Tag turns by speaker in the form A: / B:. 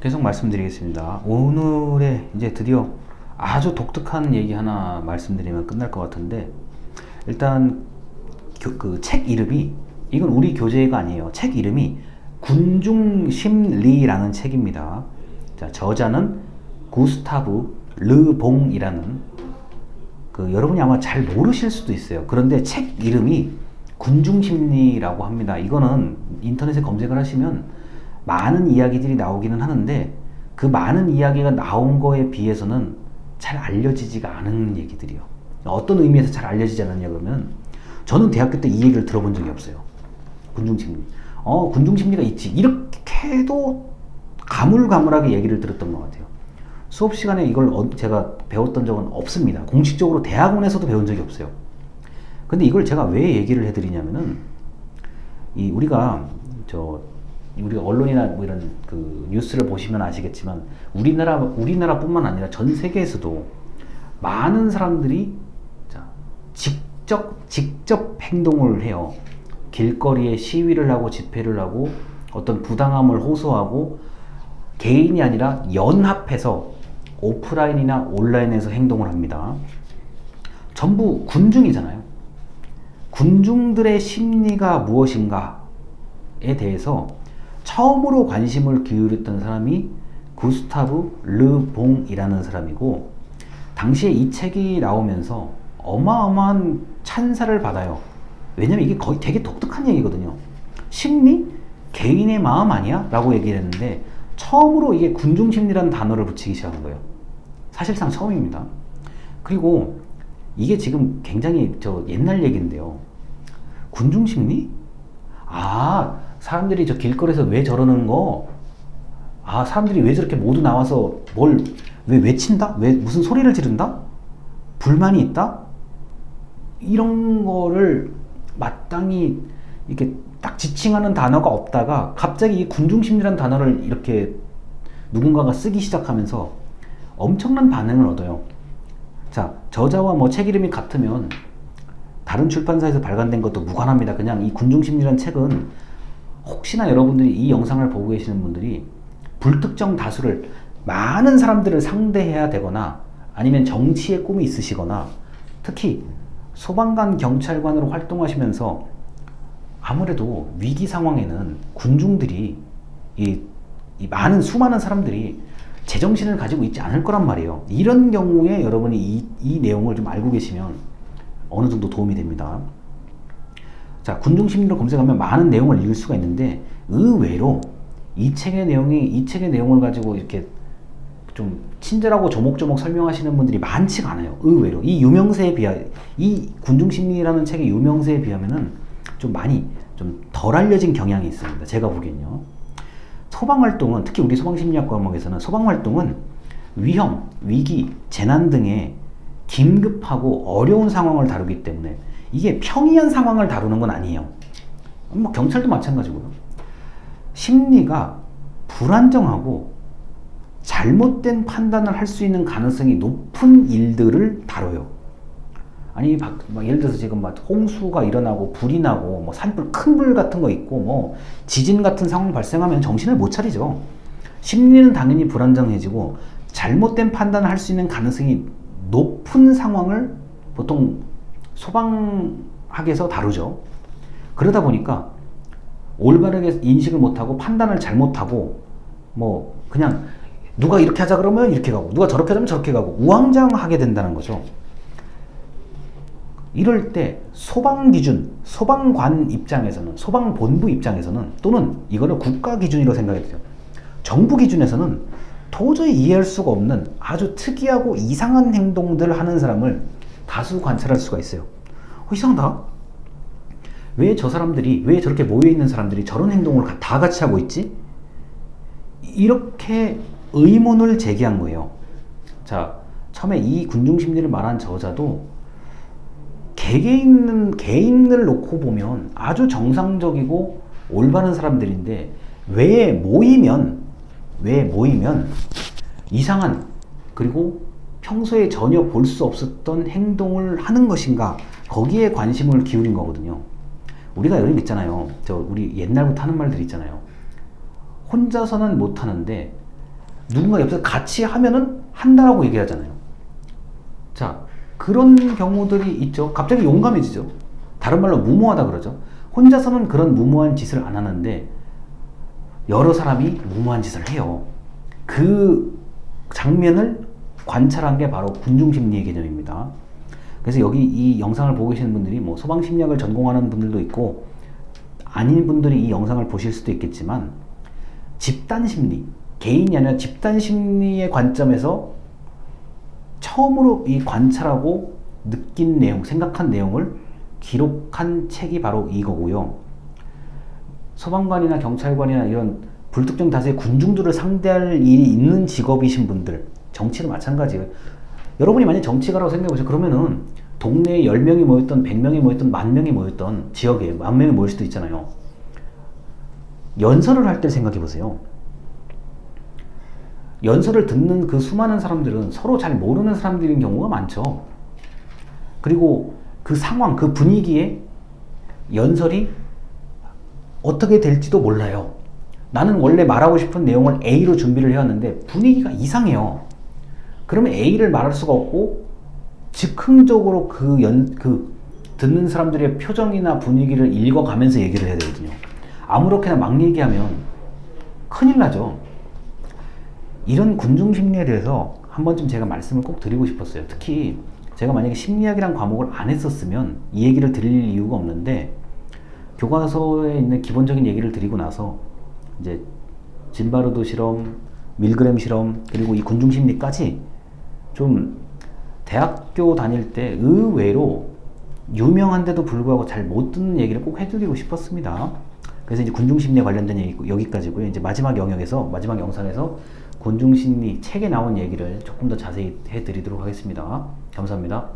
A: 계속 말씀드리겠습니다. 오늘의 이제 드디어 아주 독특한 얘기 하나 말씀드리면 끝날 것 같은데, 일단 그 책 이름이, 이건 우리 교재가 아니에요. 책 이름이 군중심리라는 책입니다. 자, 저자는 구스타브 르봉이라는, 여러분이 아마 잘 모르실 수도 있어요. 그런데 책 이름이 군중심리라고 합니다. 이거는 인터넷에 검색을 하시면 많은 이야기들이 나오기는 하는데, 그 많은 이야기가 나온 거에 비해서는 잘 알려지지가 않은 얘기들이요. 어떤 의미에서 잘 알려지지 않았냐 그러면, 저는 대학교 때 이 얘기를 들어본 적이 없어요. 군중심리. 군중심리가 있지. 이렇게도 가물가물하게 얘기를 들었던 것 같아요. 수업 시간에 이걸 제가 배웠던 적은 없습니다. 공식적으로 대학원에서도 배운 적이 없어요. 근데 이걸 제가 왜 얘기를 해드리냐면은, 우리가 언론이나 뭐 이런 뉴스를 보시면 아시겠지만, 우리나라뿐만 아니라 전 세계에서도 많은 사람들이 직접 행동을 해요. 길거리에 시위를 하고 집회를 하고 어떤 부당함을 호소하고, 개인이 아니라 연합해서 오프라인이나 온라인에서 행동을 합니다. 전부 군중이잖아요. 군중들의 심리가 무엇인가에 대해서 처음으로 관심을 기울였던 사람이 구스타브 르봉이라는 사람이고, 당시에 이 책이 나오면서 어마어마한 찬사를 받아요. 왜냐면 이게 거의 되게 독특한 얘기거든요. 심리? 개인의 마음 아니야? 라고 얘기를 했는데, 처음으로 이게 군중심리라는 단어를 붙이기 시작한 거예요. 사실상 처음입니다. 그리고 이게 지금 굉장히 옛날 얘기인데요. 군중심리? 사람들이 길거리에서 왜 저러는 거? 사람들이 왜 저렇게 모두 나와서 왜 외친다? 왜 무슨 소리를 지른다? 불만이 있다? 이런 거를 마땅히 이렇게 딱 지칭하는 단어가 없다가, 갑자기 이 군중심리라는 단어를 이렇게 누군가가 쓰기 시작하면서 엄청난 반응을 얻어요. 자, 저자와 뭐 책 이름이 같으면 다른 출판사에서 발간된 것도 무관합니다. 그냥 이 군중심리라는 책은, 혹시나 여러분들이 이 영상을 보고 계시는 분들이 불특정 다수를, 많은 사람들을 상대해야 되거나, 아니면 정치의 꿈이 있으시거나, 특히 소방관, 경찰관으로 활동하시면서 아무래도 위기 상황에는 군중들이, 이 수많은 사람들이 제정신을 가지고 있지 않을 거란 말이에요. 이런 경우에 여러분이 이 내용을 좀 알고 계시면 어느 정도 도움이 됩니다. 자, 군중심리로 검색하면 많은 내용을 읽을 수가 있는데, 의외로 이 책의 내용을 가지고 이렇게 좀 친절하고 조목조목 설명하시는 분들이 많지가 않아요. 의외로 이 군중심리라는 책의 유명세에 비하면은 좀 많이 좀 덜 알려진 경향이 있습니다. 제가 보기엔요. 소방활동은, 특히 우리 소방심리학 과목에서는 소방활동은 위험, 위기, 재난 등의 긴급하고 어려운 상황을 다루기 때문에, 이게 평이한 상황을 다루는 건 아니에요. 뭐 경찰도 마찬가지고요. 심리가 불안정하고 잘못된 판단을 할 수 있는 가능성이 높은 일들을 다뤄요. 아니, 예를 들어서 지금 홍수가 일어나고 불이 나고 산불, 큰 불 같은 거 있고 지진 같은 상황 발생하면 정신을 못 차리죠. 심리는 당연히 불안정해지고 잘못된 판단을 할 수 있는 가능성이 높은 상황을 보통 소방학에서 다루죠. 그러다 보니까 올바르게 인식을 못하고 판단을 잘못하고, 그냥 누가 이렇게 하자 그러면 이렇게 가고, 누가 저렇게 하자면 저렇게 가고, 우왕좌왕하게 된다는 거죠. 이럴 때 소방관 입장에서는, 소방본부 입장에서는, 또는 이거를 국가 기준으로 생각해도 돼요. 정부 기준에서는 도저히 이해할 수가 없는 아주 특이하고 이상한 행동들을 하는 사람을 다수 관찰할 수가 있어요. 이상하다. 왜 저렇게 모여있는 사람들이 저런 행동을 다 같이 하고 있지? 이렇게 의문을 제기한 거예요. 자, 처음에 이 군중심리를 말한 저자도 개인을 놓고 보면 아주 정상적이고 올바른 사람들인데, 왜 모이면 이상한, 그리고 평소에 전혀 볼 수 없었던 행동을 하는 것인가, 거기에 관심을 기울인 거거든요. 우리가 이런 게 있잖아요. 우리 옛날부터 하는 말들 있잖아요. 혼자서는 못하는데 누군가 옆에서 같이 하면은 한다라고 얘기하잖아요. 자, 그런 경우들이 있죠. 갑자기 용감해지죠. 다른 말로 무모하다 그러죠. 혼자서는 그런 무모한 짓을 안 하는데 여러 사람이 무모한 짓을 해요. 그 장면을 관찰한 게 바로 군중심리의 개념입니다. 그래서 여기 이 영상을 보고 계시는 분들이 뭐 소방심리학을 전공하는 분들도 있고 아닌 분들이 이 영상을 보실 수도 있겠지만 집단심리, 개인이 아니라 집단심리의 관점에서 처음으로 이 관찰하고 느낀 내용, 생각한 내용을 기록한 책이 바로 이거고요. 소방관이나 경찰관이나 이런 불특정 다수의 군중들을 상대할 일이 있는 직업이신 분들, 정치도 마찬가지예요. 여러분이 만약 정치가라고 생각해보세요. 그러면은 동네에 10명이 모였던 100명이 모였던 10,000명이 모였던 지역에 10,000명이 모일 수도 있잖아요. 연설을 할 때 생각해보세요. 연설을 듣는 그 수많은 사람들은 서로 잘 모르는 사람들인 경우가 많죠. 그리고 그 상황, 그 분위기에 연설이 어떻게 될지도 몰라요. 나는 원래 말하고 싶은 내용을 A로 준비를 해왔는데 분위기가 이상해요. 그러면 A를 말할 수가 없고 즉흥적으로 그 듣는 사람들의 표정이나 분위기를 읽어가면서 얘기를 해야 되거든요. 아무렇게나 막 얘기하면 큰일 나죠. 이런 군중심리에 대해서 한 번쯤 제가 말씀을 꼭 드리고 싶었어요. 특히 제가 만약에 심리학이란 과목을 안 했었으면 이 얘기를 드릴 이유가 없는데 교과서에 있는 기본적인 얘기를 드리고 나서 이제 진바르도 실험, 밀그램 실험, 그리고 이 군중심리까지 좀 대학교 다닐 때 의외로 유명한데도 불구하고 잘 못 듣는 얘기를 꼭 해드리고 싶었습니다. 그래서 이제 군중심리에 관련된 얘기 여기까지고요. 이제 마지막 영상에서 군중심리 책에 나온 얘기를 조금 더 자세히 해드리도록 하겠습니다. 감사합니다.